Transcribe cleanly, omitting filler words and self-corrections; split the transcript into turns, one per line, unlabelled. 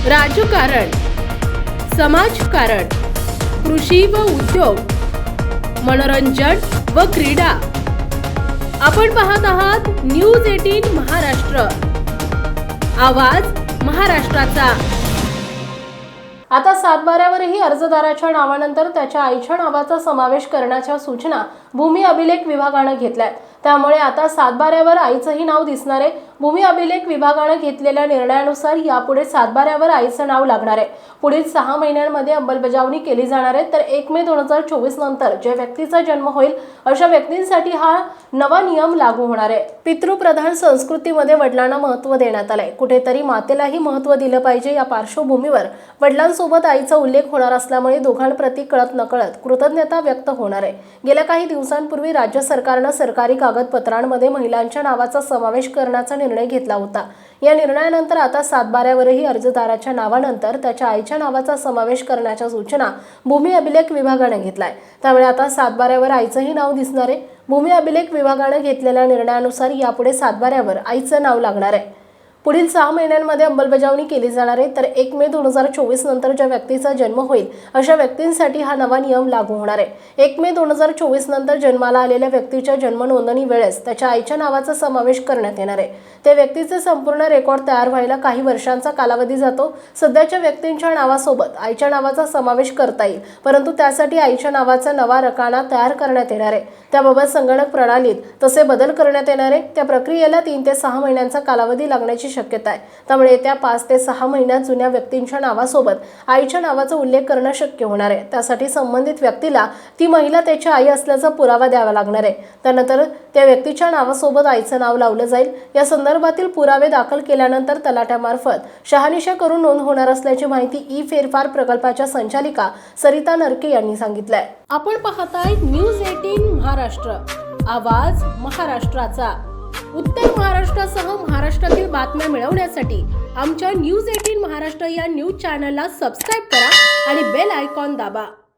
राजकारण, समाजकारण, कृषी व उद्योग, मनोरंजन व क्रीडा. आपण पाहत आहात न्यूज 18 महाराष्ट्र. आवाज महाराष्ट्राचा. आता सातबाऱ्यावरही अर्जदाराच्या नावानंतर त्याच्या आईच्या नावाचा समावेश करण्याच्या सूचना भूमी अभिलेख विभागाने घेतल्या. त्यामुळे आता सातबाऱ्यावर आईचंही नाव दिसणार आहे. भूमी अभिलेख विभागाने घेतलेल्या निर्णयानुसार यापुढे सातबाऱ्यावर आईचं नाव लागणार आहे. पुढील 6 महिन्यांमध्ये अंमलबजावणी केली जाणार आहे. तर 1 मे 2024 नंतर ज्या व्यक्तीचा जन्म होईल अशा व्यक्तींसाठी हा नवा नियम लागू होणार आहे. पितृप्रधान संस्कृतीमध्ये वडिलांना महत्त्व देण्यात आलंय. कुठेतरी मातेलाही महत्त्व दिलं पाहिजे. या पार्श्वभूमीवर वडिलांसोबत आईचा उल्लेख होणार असल्यामुळे दोघांप्रती कळत नकळत कृतज्ञता व्यक्त होणार आहे. गेल्या काही दिवसांपूर्वी राज्य सरकारनं सरकारी कागदपत्रांमध्ये महिलांच्या नावाचा समावेश करण्याचा निर्णय घेतला होता. या निर्णयानंतर आता सातबाऱ्यावरही अर्जदाराच्या नावानंतर त्याच्या आईच्या नावाचा समावेश करण्याच्या सूचना भूमी अभिलेख विभागाने घेतलाय. त्यामुळे आता सातबाऱ्यावर आईचंही नाव दिसणार आहे. भूमी अभिलेख विभागाने घेतलेल्या निर्णयानुसार यापुढे सातबाऱ्यावर आईचं नाव लागणार आहे. पुढील 6 महिन्यांमध्ये अंमलबजावणी केली जाणार आहे. तर 1 मे 2024 नंतर ज्या व्यक्तीचा जन्म होईल अशा व्यक्तींसाठी हा नवा नियम लागू होणार आहे. 1 मे 2024 नंतर जन्माला आलेल्या व्यक्तीच्या जन्म नोंदणी वेळेस त्याच्या आईच्या नावाचा समावेश करण्यात येणार आहे. त्या व्यक्तीचे संपूर्ण रेकॉर्ड तयार व्हायला काही वर्षांचा कालावधी जातो. सध्याच्या व्यक्तींच्या नावासोबत आईच्या नावाचा समावेश करता येईल, परंतु त्यासाठी आईच्या नावाचा नवा रकाना तयार करण्यात येणार आहे. त्याबाबत संगणक प्रणालीत तसे बदल करण्यात येणार आहे. त्या प्रक्रियेला 3 ते 6 महिन्यांचा कालावधी लागण्याची शक्यता आहे. त्यामुळे येत्या 5 ते 6 महिन्यात जुन्या व्यक्तींच्या नावासोबत आईच्या नावाचा उल्लेख करणं शक्य होणार आहे. त्यासाठी संबंधित व्यक्तीला ती महिला त्याची आई असल्याचा पुरावा द्यावा लागणार आहे. त्यानंतर त्या व्यक्तीच्या नावासोबत आईचं नाव लावलं जाईल. या संदर्भातील पुरावे दाखल केल्यानंतर तलाट्यामार्फत शहानिशा करून नोंद होणार असल्याची माहिती ई फेरफार प्रकल्पाच्या संचालिका सरिता नरके यांनी सांगितलंय. आपण पाहताय न्यूज 18 महाराष्ट्र. आवाज महाराष्ट्राचा. उत्तर महाराष्ट्रासह महाराष्ट्रातील बातम्या मिळवण्यासाठी आमच्या न्यूज 18 महाराष्ट्र या न्यूज चॅनलला सबस्क्राईब करा आणि बेल आयकॉन दाबा.